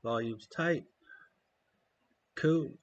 volumes tight. Cool.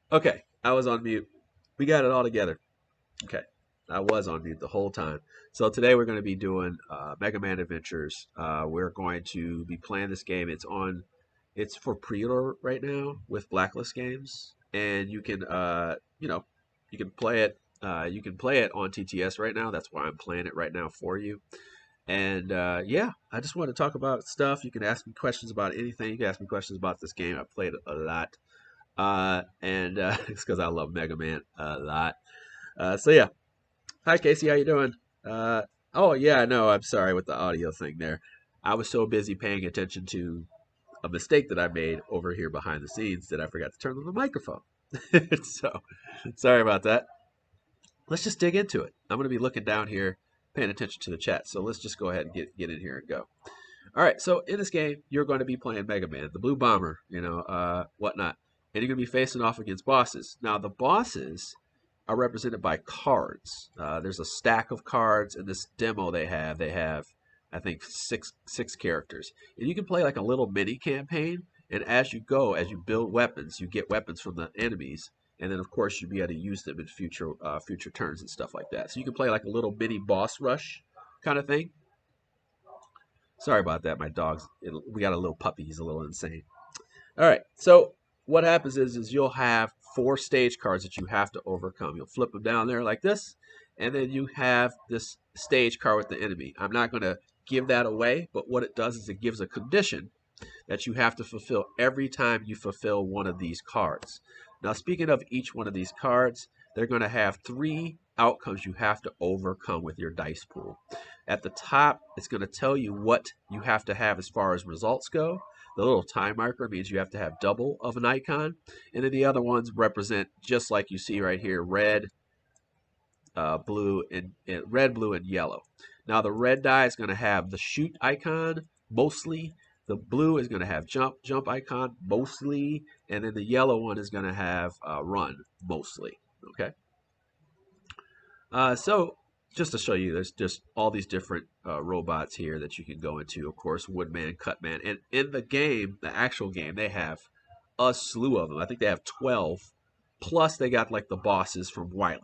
Okay, I was on mute. We got it all together. Okay, I was on mute the whole time. So today we're going to be doing Mega Man Adventures. We're going to be playing this game. It's for pre-order right now with Blacklist Games, and you can, you can play it. You can play it on TTS right now. That's why I'm playing it right now for you. And yeah, I just want to talk about stuff. You can ask me questions about anything. You can ask me questions about this game. I played it a lot. And it's because I love Mega Man a lot. So yeah, hi Casey, how you doing? Uh, oh yeah, no, I'm sorry with the audio thing there. I was so busy paying attention to a mistake that I made over here behind the scenes that I forgot to turn on the microphone. So sorry about that. Let's just dig into it. I'm going to be looking down here, paying attention to the chat. So let's just go ahead and get in here and go. All right, so in this game, you're going to be playing Mega Man, the Blue Bomber, whatnot, and you're going to be facing off against bosses. Now, the bosses are represented by cards. There's a stack of cards in this demo they have. They have, I think, six characters, and you can play like a little mini campaign. And as you go, as you build weapons, you get weapons from the enemies, and then of course you'll be able to use them in future turns and stuff like that. So you can play like a little mini boss rush kind of thing. Sorry about that. My dog's, we got a little puppy. He's a little insane. All right. So what happens is you'll have 4 stage cards that you have to overcome. You'll flip them down there like this, and then you have this stage card with the enemy. I'm not going to give that away, but what it does is it gives a condition that you have to fulfill every time you fulfill one of these cards. Now, speaking of each one of these cards, they're going to have 3 outcomes you have to overcome with your dice pool. At the top, it's going to tell you what you have to have as far as results go. The little time marker means you have to have double of an icon. And then the other ones represent, just like you see right here, red, blue, and red, blue, and yellow. Now the red die is going to have the shoot icon mostly. The blue is going to have jump icon mostly, and then the yellow one is going to have run mostly. Okay. So just to show you, there's just all these different robots here that you can go into. Of course, Woodman, Cutman, and in the game, the actual game, they have a slew of them. I think they have 12. Plus, they got like the bosses from Wily,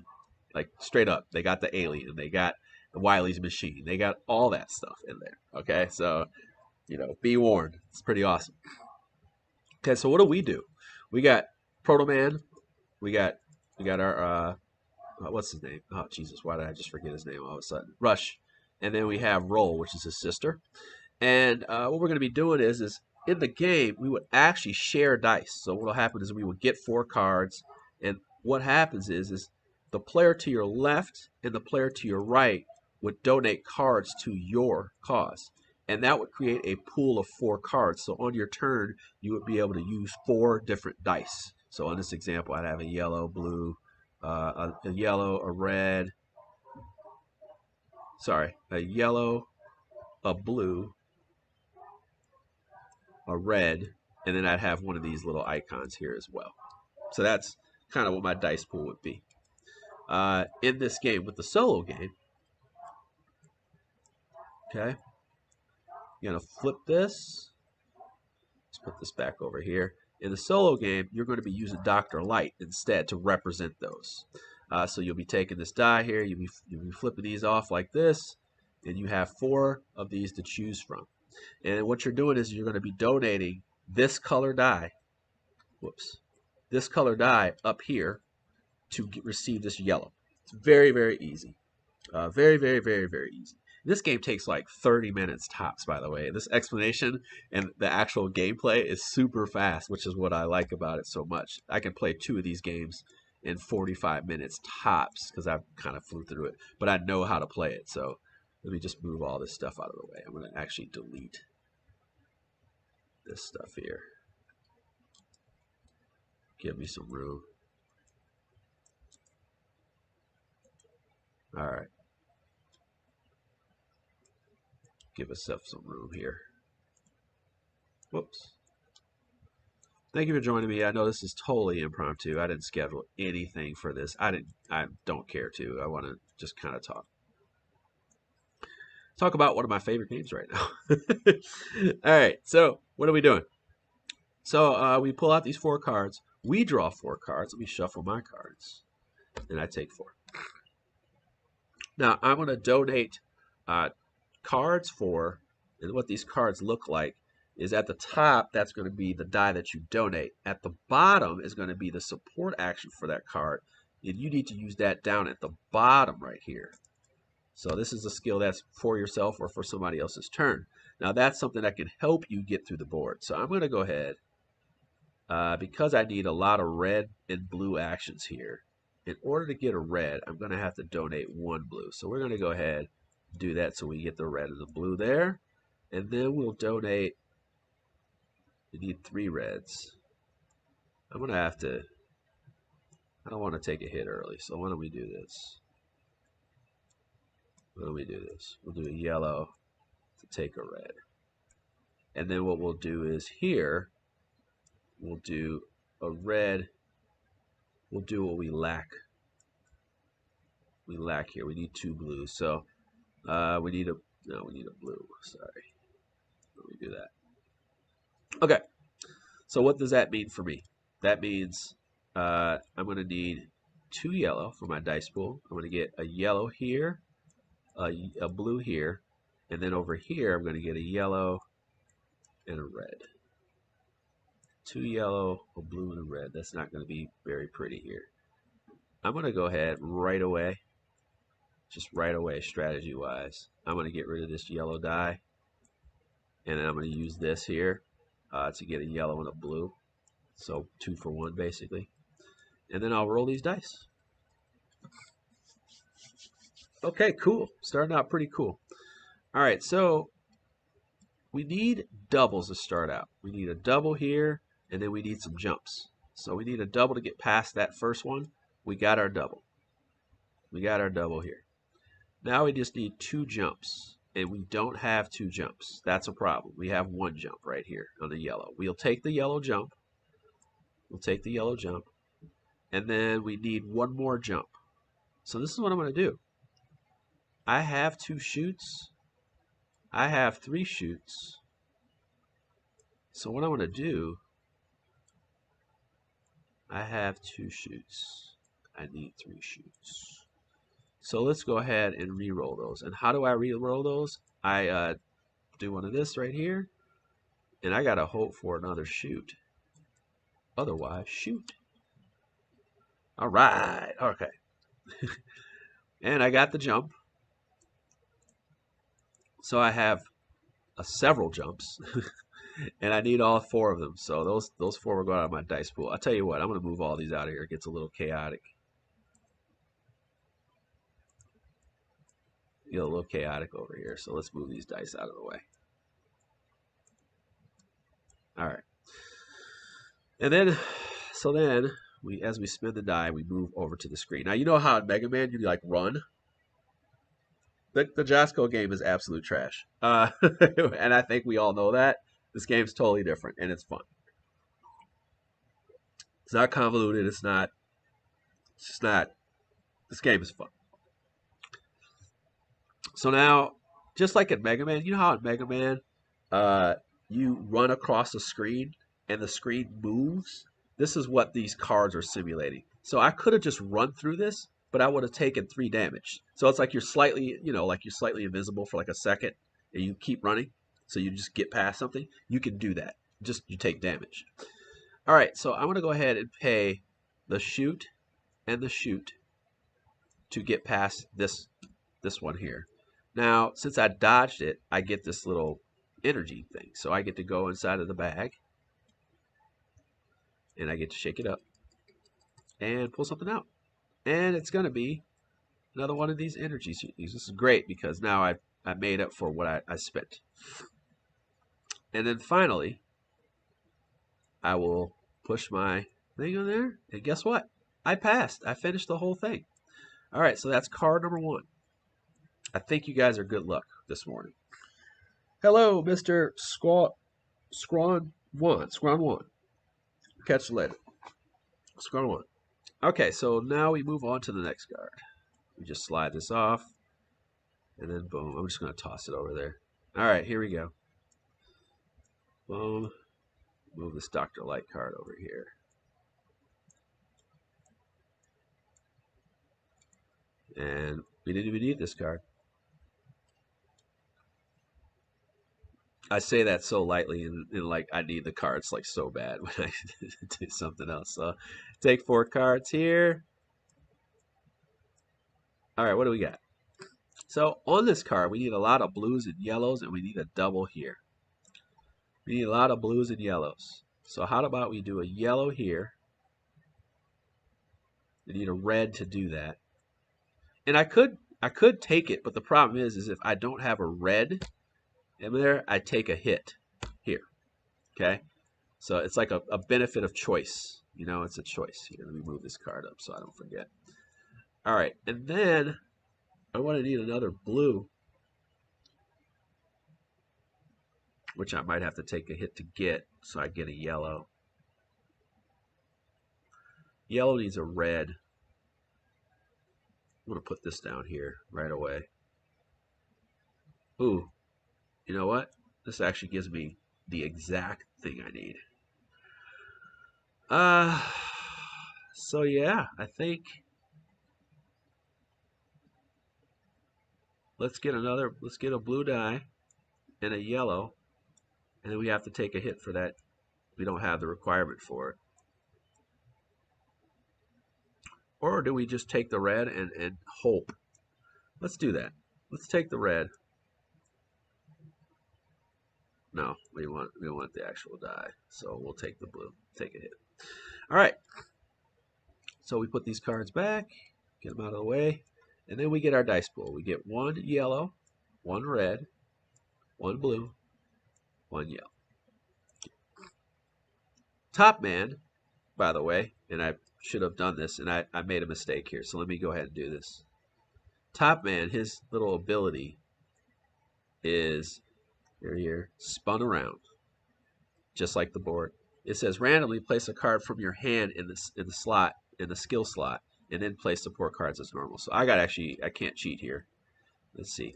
like straight up. They got the alien, they got the Wily's machine, they got all that stuff in there. Okay, so be warned, it's pretty awesome. Okay, so what do? We got Proto Man, we got our what's his name? Oh Jesus, why did I just forget his name all of a sudden? Rush, and then we have Roll, which is his sister. And what we're going to be doing is in the game we would actually share dice. So what will happen is we would get 4 cards, and what happens is the player to your left and the player to your right would donate cards to your cause. And that would create a pool of 4 cards. So on your turn, you would be able to use 4 different dice. So in this example, I'd have a yellow, blue, a yellow, a red, a yellow, a blue, a red, and then I'd have one of these little icons here as well. So that's kind of what my dice pool would be. In this game, with the solo game, okay, you're going to flip this. Let's put this back over here. In the solo game, you're going to be using Dr. Light instead to represent those. So you'll be taking this die here, you'll be flipping these off like this, and you have 4 of these to choose from. And what you're doing is you're going to be donating this color die, this color die up here to receive this yellow. It's very, very easy. Very, very, very, very easy. This game takes like 30 minutes tops, by the way. This explanation and the actual gameplay is super fast, which is what I like about it so much. I can play 2 of these games in 45 minutes tops because I've kind of flew through it, but I know how to play it. So let me just move all this stuff out of the way. I'm going to actually delete this stuff here. Give me some room. All right. Give us some room here. Whoops. Thank you for joining me. I know this is totally impromptu. I didn't schedule anything for this. I don't care to. I want to just kind of talk about one of my favorite games right now. All right. So what are we doing? So we pull out these 4 cards. We draw 4 cards. Let me shuffle my cards. And I take 4. Now, I'm going to donate cards for, and what these cards look like is at the top, that's going to be the die that you donate. At the bottom is going to be the support action for that card. And you need to use that down at the bottom right here. So this is a skill that's for yourself or for somebody else's turn. Now that's something that can help you get through the board. So I'm going to go ahead, because I need a lot of red and blue actions here. In order to get a red, I'm going to have to donate 1 blue. So we're going to go ahead and do that so we get the red and the blue there. And then we'll donate, we need 3 reds. I'm going to have to, I don't want to take a hit early, so why don't we do this? Why don't we do this? We'll do a yellow to take a red. And then what we'll do is here, we'll do a red. We'll do what we lack. We lack here. We need 2 blues. So we need a blue. Sorry. Let me do that. Okay. So what does that mean for me? That means I'm going to need 2 yellow for my dice pool. I'm going to get a yellow here, a blue here, and then over here I'm going to get a yellow and a red. 2 yellow, a blue, and a red. That's not going to be very pretty here. I'm going to go ahead right away, just right away, strategy-wise. I'm going to get rid of this yellow die, and then I'm going to use this here to get a yellow and a blue. So 2 for 1, basically. And then I'll roll these dice. Okay, cool. Starting out pretty cool. All right, so we need doubles to start out. We need a double here, and then we need some jumps. So we need a double to get past that first one. We got our double. We got our double here. Now we just need 2 jumps, and we don't have 2 jumps. That's a problem. We have 1 jump right here on the yellow. We'll take the yellow jump. We'll take the yellow jump, and then we need 1 more jump. So this is what I'm going to do. I have 2 shoots. I have 3 shoots. So what I'm going to do, I have 2 shoots. I need 3 shoots. So let's go ahead and re-roll those. And how do I re-roll those? I do one of this right here, and I got to hope for another shoot. Otherwise, shoot. All right. Okay. And I got the jump. So I have several jumps, and I need all 4 of them. So those 4 will go out of my dice pool. I'll tell you what, I'm going to move all these out of here. It gets a little chaotic. Get a little chaotic over here. So let's move these dice out of the way. All right. And then, so then, as we spin the die, we move over to the screen. Now, you know how in Mega Man you like run? The Josco game is absolute trash. And I think we all know that. This game's totally different, and it's fun. It's not convoluted. It's just not. This game is fun. So now, just like in Mega Man, you know how in Mega Man, you run across the screen and the screen moves? This is what these cards are simulating. So I could have just run through this, but I would have taken 3 damage. So it's like you're slightly, like you're slightly invisible for like a second, and you keep running, so you just get past something. You can do that. Just you take damage. All right, so I'm going to go ahead and pay the shoot and the shoot to get past this one here. Now, since I dodged it, I get this little energy thing. So I get to go inside of the bag, and I get to shake it up and pull something out. And it's going to be another one of these energies. This is great because now I made up for what I spent. And then finally, I will push my thing on there. And guess what? I passed. I finished the whole thing. All right, so that's card number 1. I think you guys are good luck this morning. Hello, Mr. Scrawn 1. Catch you later. Scrawn 1. Okay, so now we move on to the next card. We just slide this off, and then boom. I'm just going to toss it over there. All right, here we go. Boom. Move this Dr. Light card over here. And we didn't even need this card. I say that so lightly, and like I need the cards like so bad when I do something else. So take 4 cards here. All right, what do we got? So on this card, we need a lot of blues and yellows, and we need a double here. We need a lot of blues and yellows. So how about we do a yellow here? We need a red to do that. And I could take it, but the problem is if I don't have a red in there, I take a hit here. Okay? So it's like a benefit of choice. You know, it's a choice. Here, let me move this card up so I don't forget. All right, and then I want to need another blue, which I might have to take a hit to get, so I get a yellow. Yellow needs a red. I'm going to put this down here right away. Ooh, you know what? This actually gives me the exact thing I need. So yeah, I think let's get a blue die and a yellow, and then we have to take a hit for that. We don't have the requirement for it. Or do we just take the red and hope? Let's do that. Let's take the red. No, we want the actual die. So we'll take the blue. Take a hit. All right. So we put these cards back, get them out of the way, and then we get our dice pool. We get 1 yellow, 1 red, 1 blue, 1 yellow. Top man, by the way, and I should have done this, and I made a mistake here, so let me go ahead and do this. Top man, his little ability is here, spun around, just like the board. It says randomly place a card from your hand in the skill slot, and then place support cards as normal. So I can't cheat here. Let's see.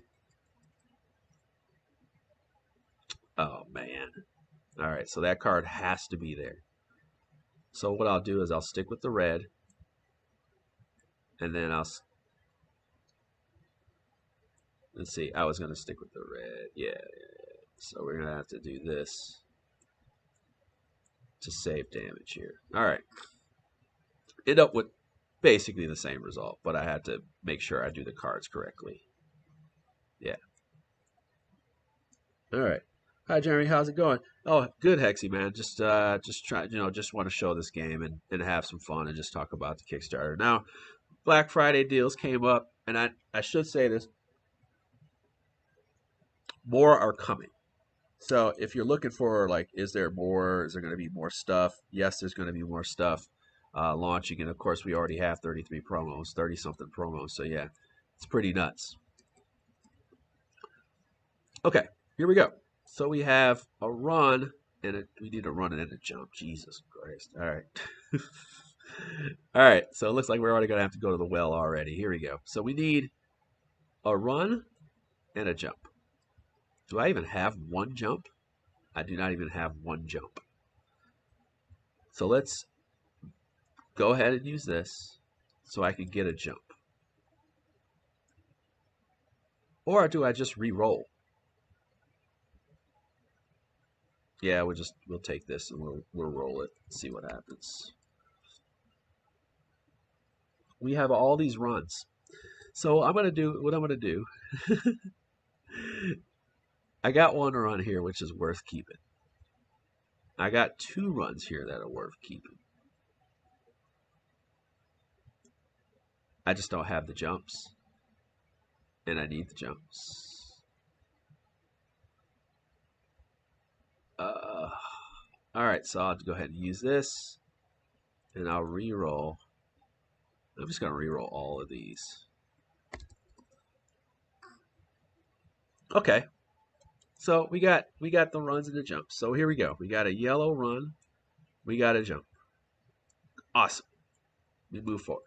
Oh man. All right, so that card has to be there. So what I'll do is I'll stick with the red, and then let's see. I was gonna stick with the red. Yeah. So we're gonna have to do this to save damage here. All right. End up with basically the same result, but I had to make sure I do the cards correctly. Yeah. All right. Hi Jeremy, how's it going? Oh, good, Hexy man. Just try, just want to show this game and have some fun and just talk about the Kickstarter. Now, Black Friday deals came up, and I should say this: more are coming. So if you're looking for like, is there more? Is there going to be more stuff? Yes, there's going to be more stuff launching, and of course we already have 33 promos, 30 something promos. So yeah, it's pretty nuts. Okay, here we go. So we have a run, and we need a run and a jump. Jesus Christ! All right, all right. So it looks like we're already going to have to go to the well already. Here we go. So we need a run and a jump. Do I even have one jump? I do not even have one jump. So let's go ahead and use this so I can get a jump. Or do I just re-roll? Yeah, we'll take this and we'll roll it, see what happens. We have all these runs. So what I'm gonna do I got one run here which is worth keeping. I got 2 runs here that are worth keeping. I just don't have the jumps. And I need the jumps. Alright, so I'll go ahead and use this. And I'll re-roll. I'm just gonna re-roll all of these. Okay. So we got the runs and the jumps. So here we go. We got a yellow run. We got a jump. Awesome. We move forward.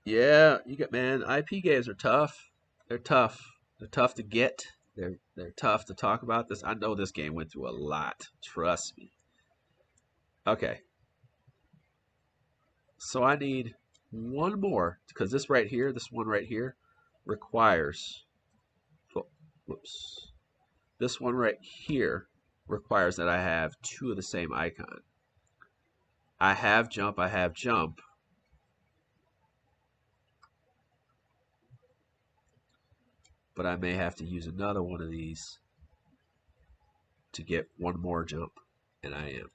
Yeah, man. IP games are tough. They're tough. They're tough to get. They're tough to talk about. I know this game went through a lot. Trust me. Okay. So I need one more because this right here, this one right here, requires. Oh, whoops. This one right here requires that I have two of the same icon. I have jump, but I may have to use another one of these to get one more jump, and I am.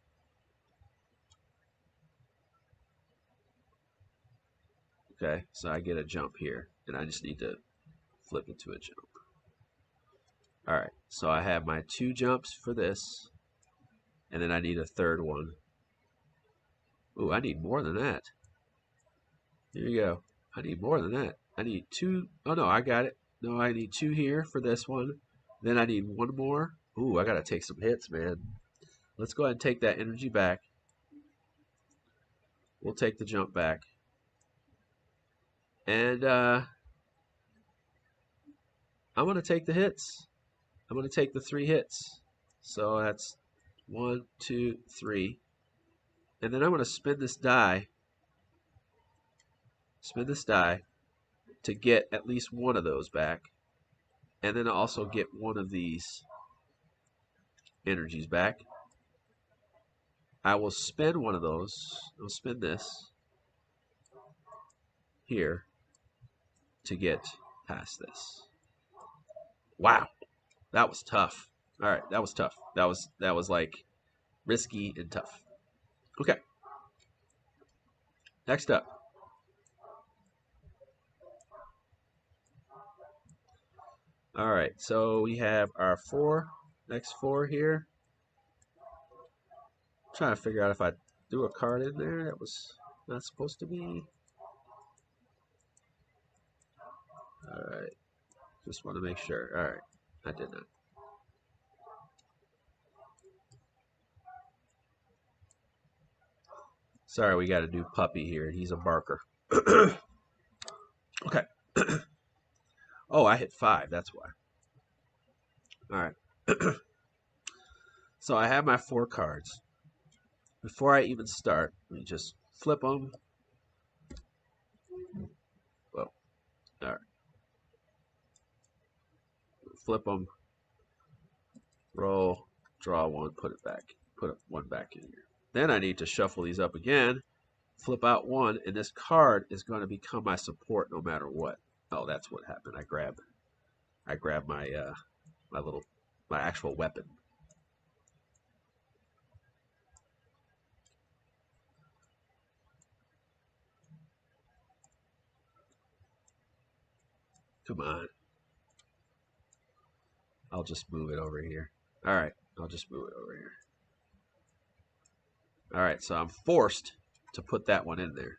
Okay, so I get a jump here, and I just need to flip it to a jump. All right, so I have my two jumps for this, and then I need a third one. Ooh, I need more than that. Here you go. I need more than that. I need two. Oh, no, I got it. No, I need two here for this one. Then I need one more. Ooh, I got to take some hits, man. Let's go ahead and take that energy back. We'll take the jump back. And I'm going to take the hits. I'm going to take the 3 hits. So that's 1, 2, 3. And then I'm going to spin this die. Spin this die to get at least one of those back. And then also get one of these energies back. I will spin one of those. I'll spin this here to get past this. Wow, that was tough. All right, that was tough. That was like risky and tough. Okay. Next up. All right, so we have our next four here. I'm trying to figure out if I threw a card in there that was not supposed to be. All right, just want to make sure. All right, I did not. Sorry, we got a new puppy here. He's a barker. Okay. Oh, I hit 5. That's why. All right. So I have my 4 cards. Before I even start, let me just flip them. Well, all right. Flip them. Roll. Draw one. Put it back. Put one back in here. Then I need to shuffle these up again. Flip out one, and this card is going to become my support no matter what. Oh, that's what happened. I grabbed my my actual weapon. Come on. I'll just move it over here. All right, I'll just move it over here. All right, so I'm forced to put that one in there.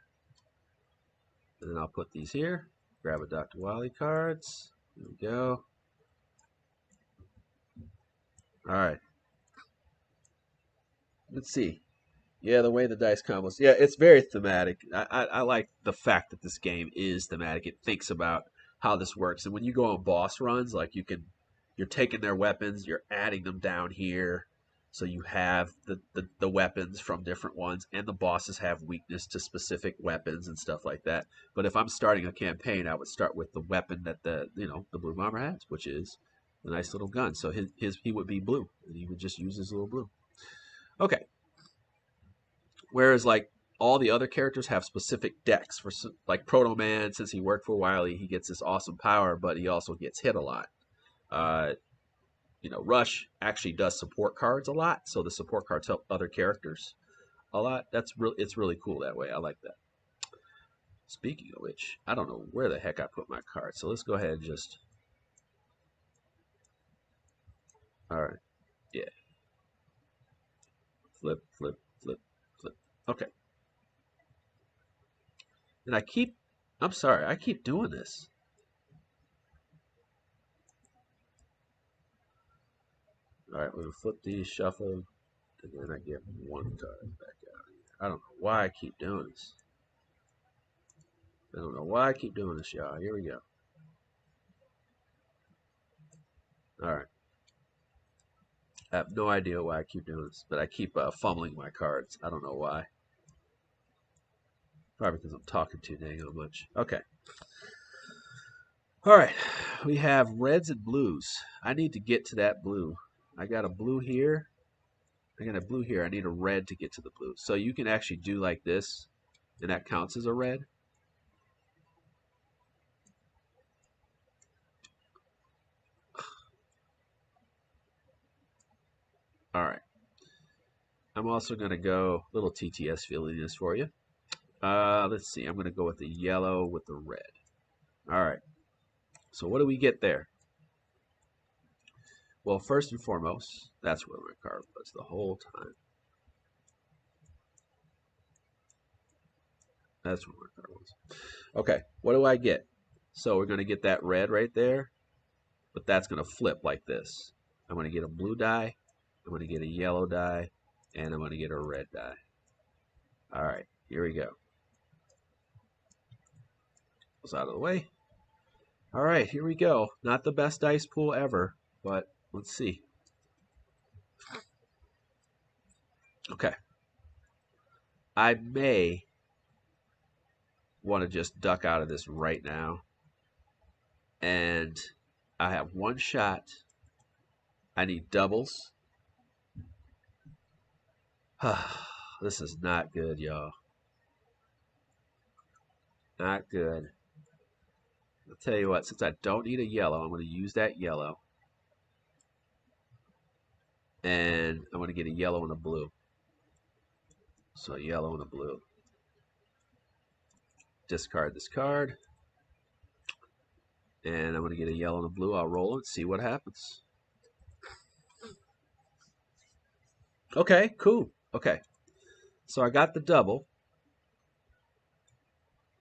And then I'll put these here. Grab a Dr. Wily cards. Here we go. All right. Let's see. Yeah, the way the dice combos. Yeah, it's very thematic. I like the fact that this game is thematic. It thinks about how this works. And when you go on boss runs, like you're taking their weapons, you're adding them down here. So you have the weapons from different ones, and the bosses have weakness to specific weapons and stuff like that. But if I'm starting a campaign, I would start with the weapon that the blue bomber has, which is the nice little gun. So he would be blue, and he would just use his little blue. Okay. Whereas like all the other characters have specific decks for like Proto Man, since he worked for Wily, he gets this awesome power, but he also gets hit a lot. Uh, Rush actually does support cards a lot, so the support cards help other characters a lot. It's really cool that way. I like that. Speaking of which, I don't know where the heck I put my card, so let's go ahead and just. All right, yeah. Flip, flip, flip, flip. Okay. And I'm sorry, I keep doing this. All right, we're gonna flip these, shuffle, and then I get one card back out of here. I don't know why I keep doing this. I don't know why I keep doing this, y'all. Here we go. All right. I have no idea why I keep doing this, but I keep fumbling my cards. I don't know why. Probably because I'm talking too dang on much. Okay. All right. We have reds and blues. I need to get to that blue. I got a blue here. I got a blue here. I need a red to get to the blue. So you can actually do like this, and that counts as a red. All right. I'm also going to go, little TTS feeling this for you. Let's see. I'm going to go with the yellow with the red. All right. So what do we get there? Well, first and foremost, that's where my card was the whole time. That's where my card was. Okay, what do I get? So we're going to get that red right there, but that's going to flip like this. I'm going to get a blue die, I'm going to get a yellow die, and I'm going to get a red die. All right, here we go. Goes out of the way. All right, here we go. Not the best dice pool ever, but let's see. Okay. I may want to just duck out of this right now. And I have one shot. I need doubles. This is not good, y'all. Not good. I'll tell you what, since I don't need a yellow, I'm going to use that yellow. And I'm going to get a yellow and a blue. So a yellow and a blue. Discard this card. And I'm going to get a yellow and a blue. I'll roll it, see what happens. Okay, cool. Okay. So I got the double.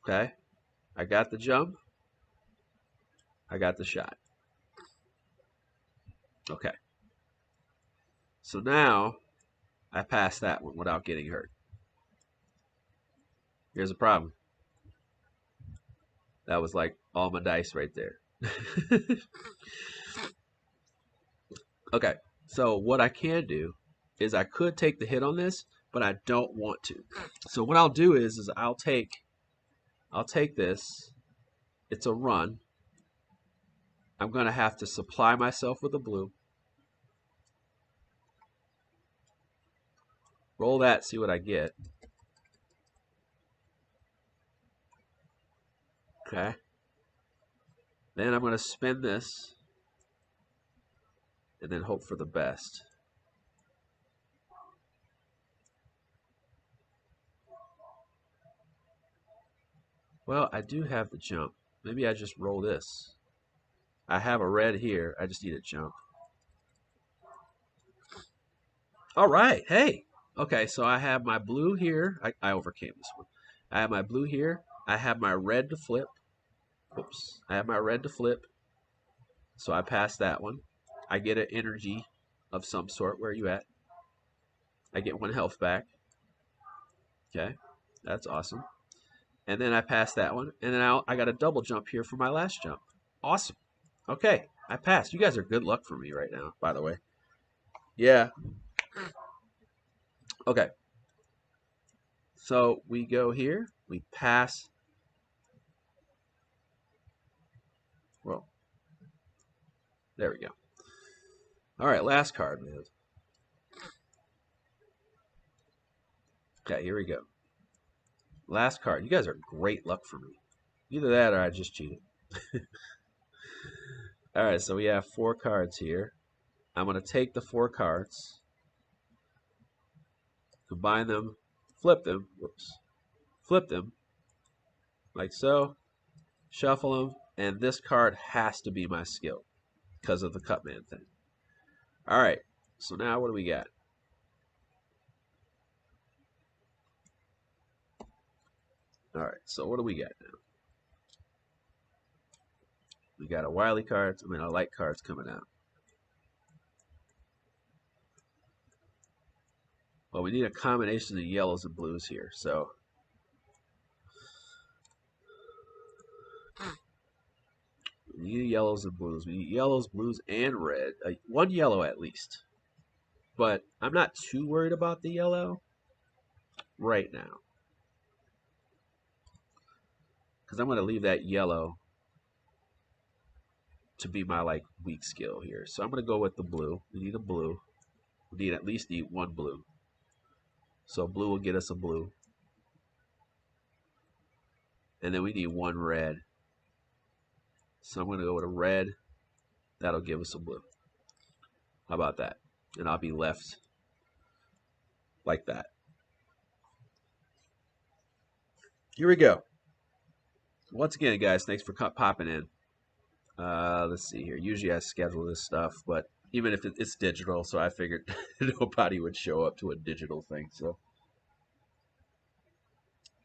Okay. I got the jump. I got the shot. Okay. So now I passed that one without getting hurt. Here's the problem. That was like all my dice right there. Okay, so what I can do is I could take the hit on this, but I don't want to. So what I'll do is I'll take this. It's a run. I'm going to have to supply myself with a blue. Roll that, see what I get. Okay. Then I'm going to spin this and then hope for the best. Well, I do have the jump. Maybe I just roll this. I have a red here. I just need a jump. All right. Hey. Okay, so I have my blue here. I overcame this one. I have my blue here. I have my red to flip. Oops. I have my red to flip. So I pass that one. I get an energy of some sort. Where are you at? I get 1 health back. Okay. That's awesome. And then I pass that one. And then I got a double jump here for my last jump. Awesome. Okay. I passed. You guys are good luck for me right now, by the way. Yeah. Okay. So we go here. We pass. Well, there we go. All right, last card, man. Okay, here we go. Last card. You guys are great luck for me. Either that or I just cheated. All right, so we have 4 cards here. I'm going to take the 4 cards, combine them, flip them, whoops, flip them, like so, shuffle them, and this card has to be my skill because of the Cutman thing. All right, so now what do we got? All right, so what do we got now? We got a Wily cards, a light cards coming out. Well, we need a combination of yellows and blues here, so we need yellows and blues. We need yellows, blues, and red. 1 yellow at least. But I'm not too worried about the yellow right now. because I'm going to leave that yellow to be my like weak skill here. So I'm going to go with the blue. We need a blue. We need at least need one blue. So blue will get us a blue. And then we need one red. So I'm going to go with a red. That'll give us a blue. How about that? And I'll be left like that. Here we go. Once again, guys, thanks for popping in. Let's see here. Usually I schedule this stuff, but even if it's digital, so I figured nobody would show up to a digital thing. So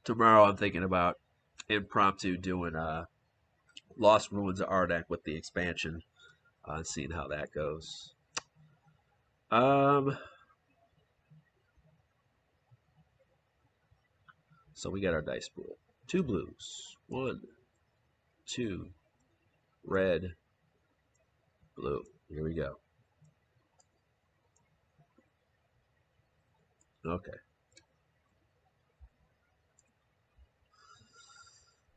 tomorrow I'm thinking about impromptu doing Lost Ruins of Ardak with the expansion, and seeing how that goes. So we got our dice pool. 2 blues. 1, 2, red, blue. Here we go. Okay.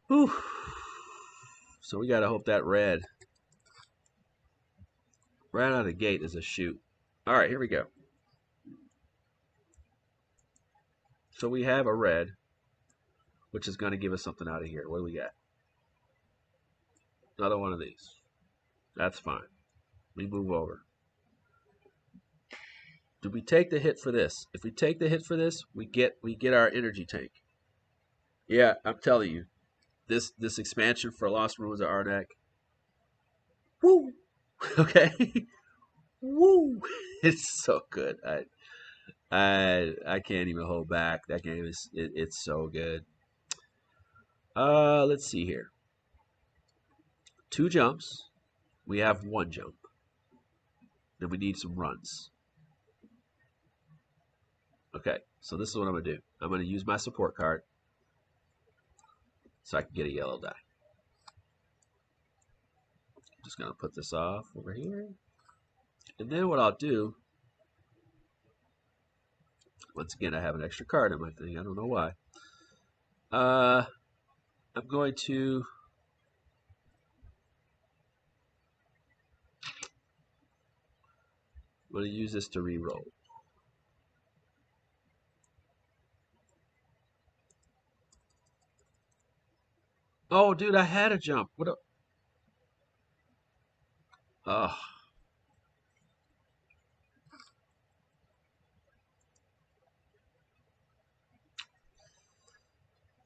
Whew. So we gotta hope that red right out of the gate is a shoot. All right, here we go. So we have a red, which is going to give us something out of here. What do we got? Another one of these. That's fine. We move over. Do we take the hit for this? If we take the hit for this, we get our energy tank. Yeah, I'm telling you, this expansion for Lost Ruins of Ardak. Woo! Okay. Woo! It's so good. I can't even hold back. That game is it's so good. Let's see here. 2 jumps. We have 1 jump. Then we need some runs. Okay, so this is what I'm going to do. I'm going to use my support card so I can get a yellow die. I'm just going to put this off over here. And then what I'll do, once again, I have an extra card in my thing. I don't know why. I'm going to use this to re-roll. Oh, dude, I had a jump. What a... Oh.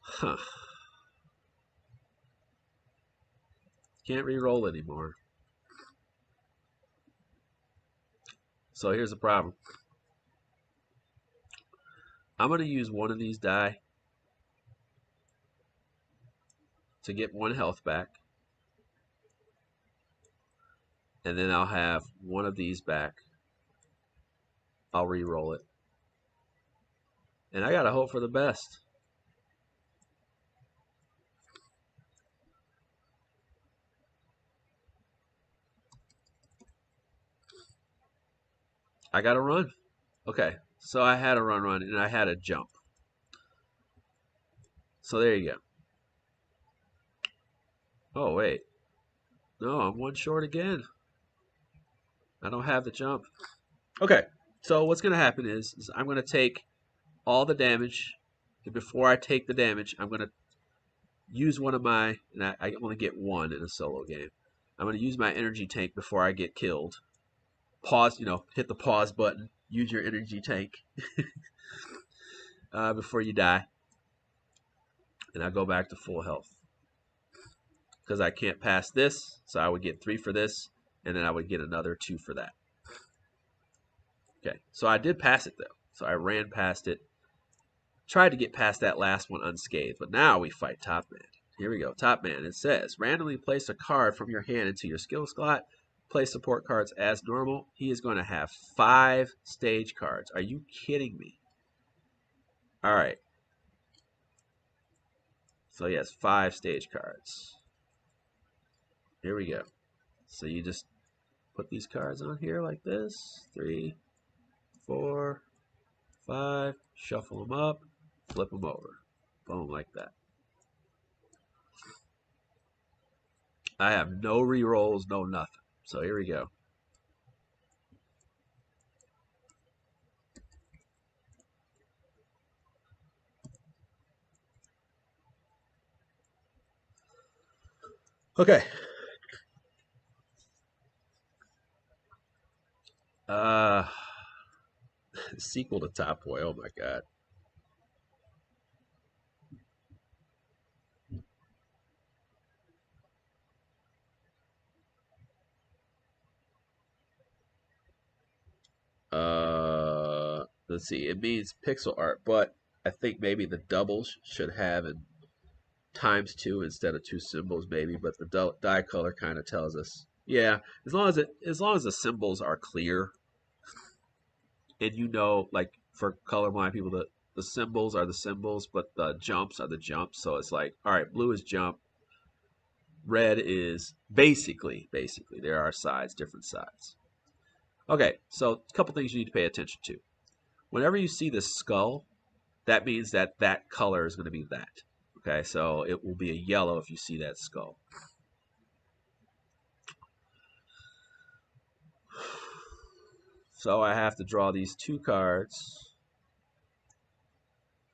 Huh. Can't re-roll anymore. So here's the problem. I'm going to use one of these die to get 1 health back. And then I'll have one of these back. I'll re-roll it. And I got to hope for the best. I got to run. Okay, so I had a run, and I had a jump. So there you go. Oh, wait. No, I'm 1 short again. I don't have the jump. Okay, so what's going to happen is I'm going to take all the damage. And before I take the damage, I'm going to use one of my, and I only get 1 in a solo game. I'm going to use my energy tank before I get killed. Pause, hit the pause button. Use your energy tank before you die. And I go back to full health. Because I can't pass this, so I would get 3 for this, and then I would get another 2 for that. Okay, so I did pass it, though. So I ran past it. Tried to get past that last one unscathed, but now we fight Top Man. Here we go, Top Man. It says, randomly place a card from your hand into your skill slot. Play support cards as normal. He is going to have 5 stage cards. Are you kidding me? All right. So he has 5 stage cards. Here we go. So you just put these cards on here like this. 3, 4, 5. Shuffle them up. Flip them over. Boom, like that. I have no rerolls, no nothing. So here we go. Okay. Uh, sequel to Top Boy. Oh my god. Let's see. It means pixel art, but I think maybe the doubles should have in ×2 instead of two symbols, maybe. But the die color kind of tells us. Yeah, as long as the symbols are clear, and you know, like for colorblind people, the symbols are the symbols, but the jumps are the jumps. So it's like, all right, blue is jump, red is basically there are sides, different sides. Okay, so a couple things you need to pay attention to. Whenever you see the skull, that means that that color is going to be that. Okay, so it will be a yellow if you see that skull. So I have to draw these two cards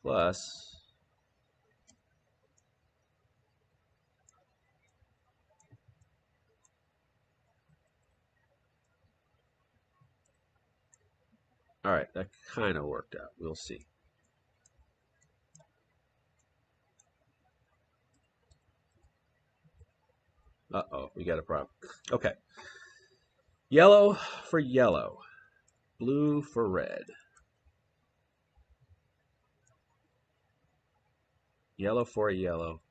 plus all right, that kind of worked out. We'll see. Uh-oh, we got a problem. Okay. Yellow for yellow. Blue for red. Yellow for yellow.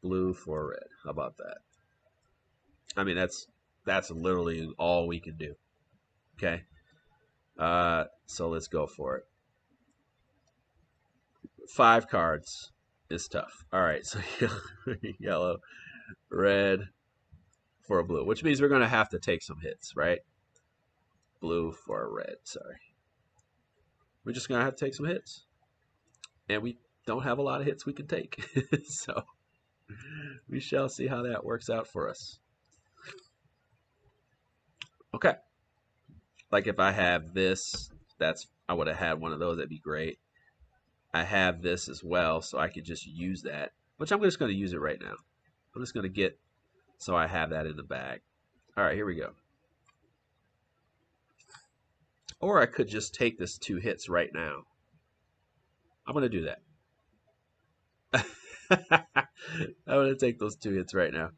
Blue for red. How about that? I mean, that's literally all we can do. Okay. So let's go for it. 5 cards is tough. All right, so yellow, red for a blue, which means we're going to have to take some hits, right? Blue for a red, sorry. We're just going to have to take some hits. And we don't have a lot of hits we can take. So we shall see how that works out for us. Okay. Like if I have this, I would have had one of those. That'd be great. I have this as well, so I could just use that, which I'm just going to use it right now. I'm just going to get so I have that in the bag. All right, here we go. Or I could just take this 2 hits right now. I'm going to do that. I'm going to take those 2 hits right now.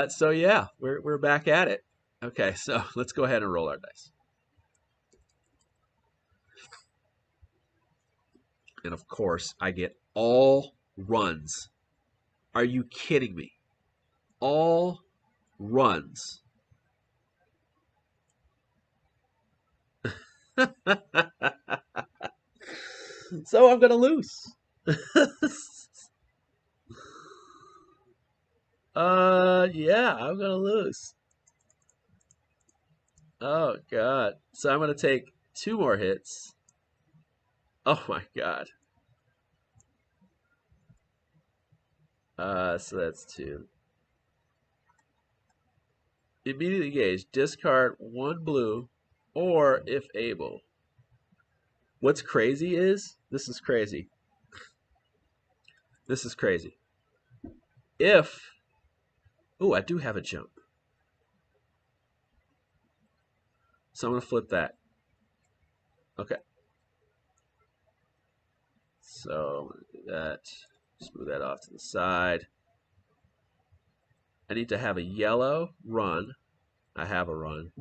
So yeah, we're back at it. Okay, so let's go ahead and roll our dice. And of course, I get all runs. Are you kidding me? All runs. So I'm gonna lose. Yeah, I'm gonna lose. Oh god. So I'm gonna take 2 more hits. Oh my god. So that's 2. Immediately engage. Discard 1 blue, or if able. What's crazy is this is crazy. This is crazy. If I do have a jump. So I'm gonna flip that. Okay. So I'm gonna do that. Just move that off to the side. I need to have a yellow run. I have a run.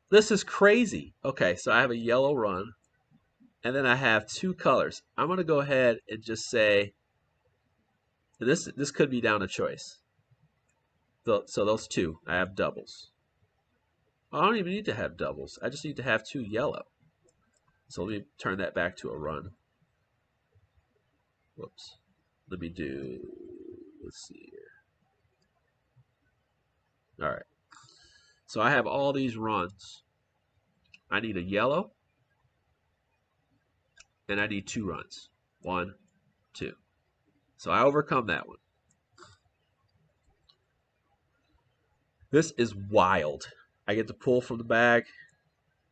This is crazy. Okay, so I have a yellow run. And then I have 2 colors. I'm gonna go ahead and just say this could be down to choice. So those 2, I have doubles. I don't even need to have doubles. I just need to have 2 yellow. So let me turn that back to a run. Whoops. Let me do, let's see here. All right. So I have all these runs. I need a yellow, and I need 2 runs. 1, 2. So I overcome that one. This is wild. I get to pull from the bag.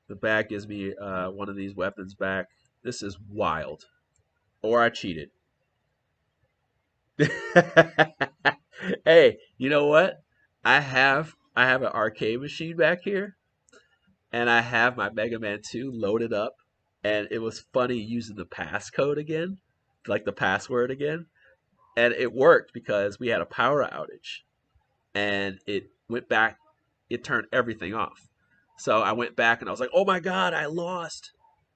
The bag gives me one of these weapons back. This is wild. Or I cheated. Hey, you know what? I have an arcade machine back here, and I have my Mega Man 2 loaded up, and it was funny using the passcode again, like the password again, and it worked because we had a power outage, and it went back, it turned everything off. So I went back and I was like, "Oh my God, I lost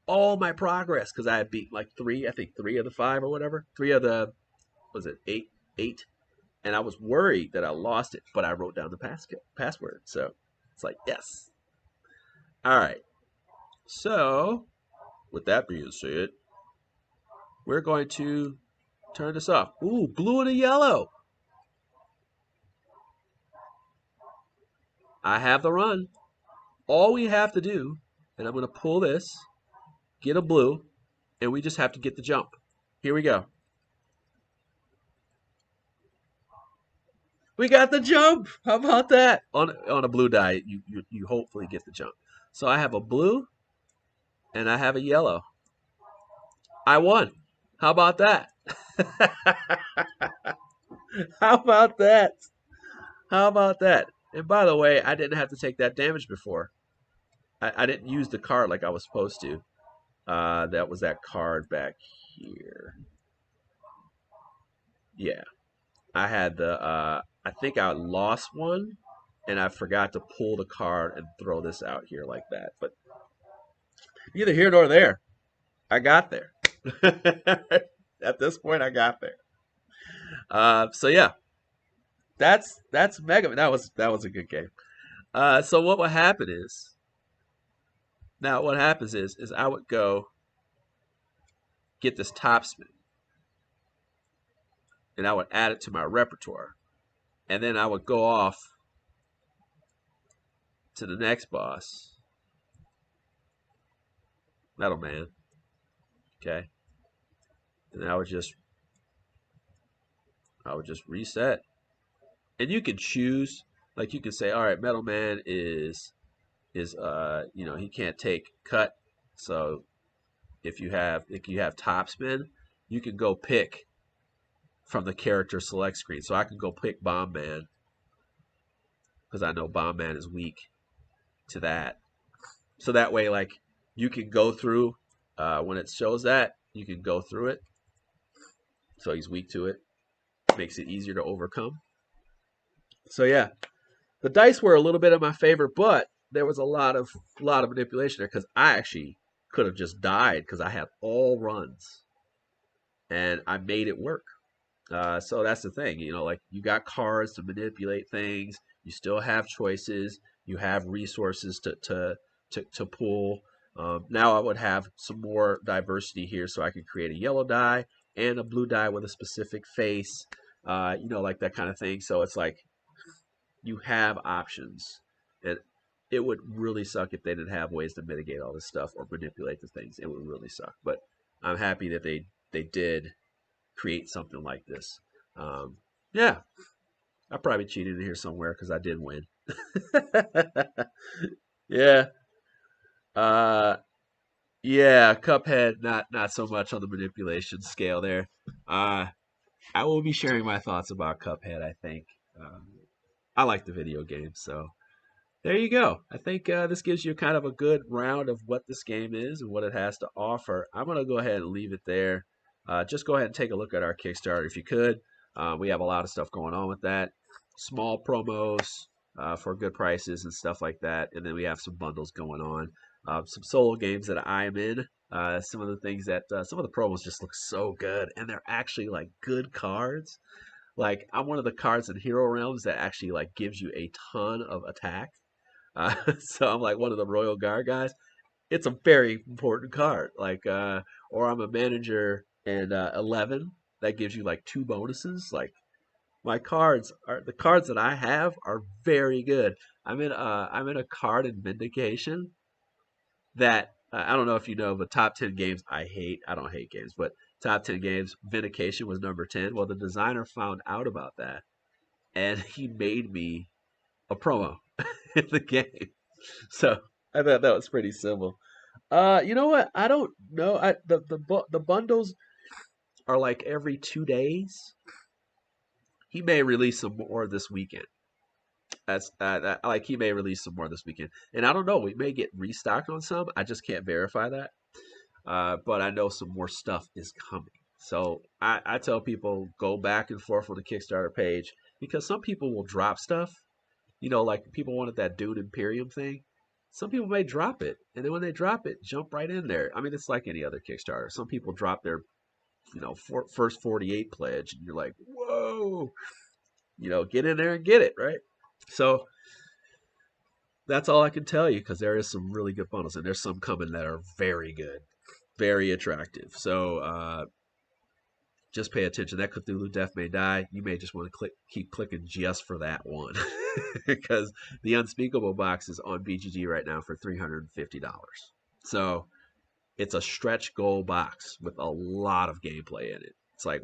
all my progress because I had beat like three, I think three of the five or whatever, three of the was it eight, and I was worried that I lost it, but I wrote down the password. So it's like, yes. All right. So with that being said, we're going to turn this off. Ooh, blue and a yellow. I have the run. All we have to do, and I'm going to pull this, get a blue, and we just have to get the jump. Here we go. We got the jump. How about that? On a blue die, you hopefully get the jump. So I have a blue and I have a yellow. I won. How about that? How about that? How about that? And by the way, I didn't have to take that damage before. I didn't use the card like I was supposed to. That was that card back here. Yeah. I had the I think I lost one and I forgot to pull the card and throw this out here like that. But neither here nor there. I got there. At this point I got there. So yeah, that's Mega Man. That was a good game. So what would happen is now what happens is I would go get this top spin and I would add it to my repertoire. And then I would go off to the next boss, Metal Man. Okay. And I would just reset. And you can choose, like you can say, all right, Metal Man is he can't take cut. So if you have top spin, you can go pick from the character select screen. So I can go pick Bomb Man because I know Bomb Man is weak to that. So that way, like you can go through when it shows that you can go through it. So he's weak to it. Makes it easier to overcome. So yeah, the dice were a little bit in my favor, but there was a lot of manipulation there because I actually could have just died because I had all runs and I made it work. So that's the thing, like you got cards to manipulate things. You still have choices. You have resources to pull. Now I would have some more diversity here, so I could create a yellow die and a blue die with a specific face. Like that kind of thing. So it's like you have options, and it would really suck if they didn't have ways to mitigate all this stuff or manipulate the things. It would really suck. But I'm happy that they did create something like this. Yeah, I probably cheated in here somewhere because I did win. Yeah, uh, yeah, Cuphead, not so much on the manipulation scale there. Uh, I will be sharing my thoughts about Cuphead. I think I like the video game, so there you go. I think this gives you kind of a good round of what this game is and what it has to offer. I'm going to go ahead and leave it there. Just go ahead and take a look at our Kickstarter if you could. We have a lot of stuff going on with that. Small promos for good prices and stuff like that. And then we have some bundles going on. Some solo games that I am in. Some of the things that some of the promos just look so good. And they're actually like good cards. Like I'm one of the cards in Hero Realms that actually like gives you a ton of attack. So I'm like one of the Royal Guard guys. It's a very important card. Or I'm a manager in 11 that gives you like two bonuses. Like my cards are the cards that I have are very good. I'm in a card in Vindication that I don't know if you know, but top 10 games I hate. I don't hate games, but top 10 games Vindication was number 10. Well, the designer found out about that and he made me a promo in the game. So I thought that was pretty simple. You know what? I don't know. The bundles are like every 2 days. He may release some more this weekend. Like he may release some more this weekend, and I don't know. We may get restocked on some. I just can't verify that. But I know some more stuff is coming. So I tell people go back and forth on the Kickstarter page because some people will drop stuff. You know, like people wanted that Dune Imperium thing. Some people may drop it, and then when they drop it, jump right in there. I mean, it's like any other Kickstarter. Some people drop their, first 48 pledge, and you're like, whoa, get in there and get it, right? So that's all I can tell you because there is some really good bundles, and there's some coming that are very good, very attractive. So just pay attention. That Cthulhu Death May Die. You may just want to keep clicking just for that one because the Unspeakable box is on BGG right now for $350. So it's a stretch goal box with a lot of gameplay in it. It's like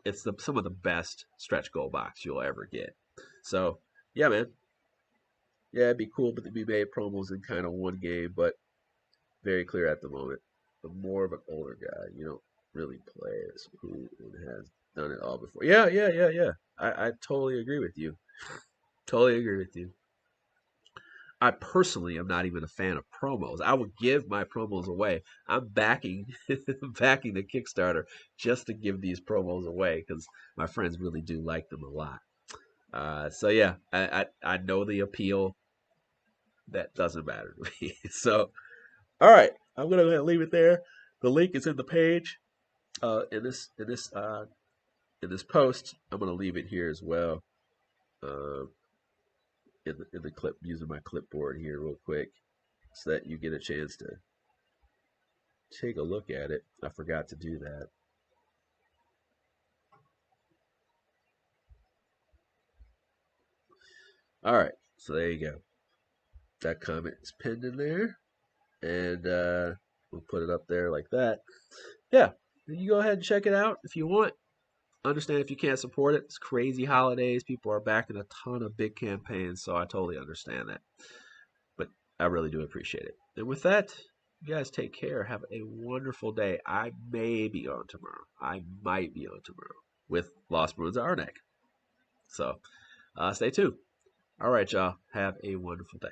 it's some of the best stretch goal box you'll ever get. So yeah, man. Yeah, it'd be cool, but to be made promos in kind of one game, but very clear at the moment. I'm more of an older guy. You don't really play as who has done it all before. Yeah, yeah, yeah, yeah. I totally agree with you. Totally agree with you. I personally am not even a fan of promos. I would give my promos away. I'm backing backing the Kickstarter just to give these promos away because my friends really do like them a lot. So yeah, I know the appeal. That doesn't matter to me. So all right, I'm gonna go ahead and leave it there. The link is in the page. In this post, I'm gonna leave it here as well. Um, in the clip using my clipboard here real quick, so that you get a chance to take a look at it. I forgot to do that. All right, so there you go. That comment is pinned in there, and we'll put it up there like that. Yeah, you go ahead and check it out if you want. Understand if you can't support it. It's crazy holidays. People are backing a ton of big campaigns, so I totally understand that. But I really do appreciate it. And with that, you guys take care. Have a wonderful day. I may be on tomorrow. I might be on tomorrow with Lost Ruins of Arnak. So stay tuned. All right, y'all. Have a wonderful day.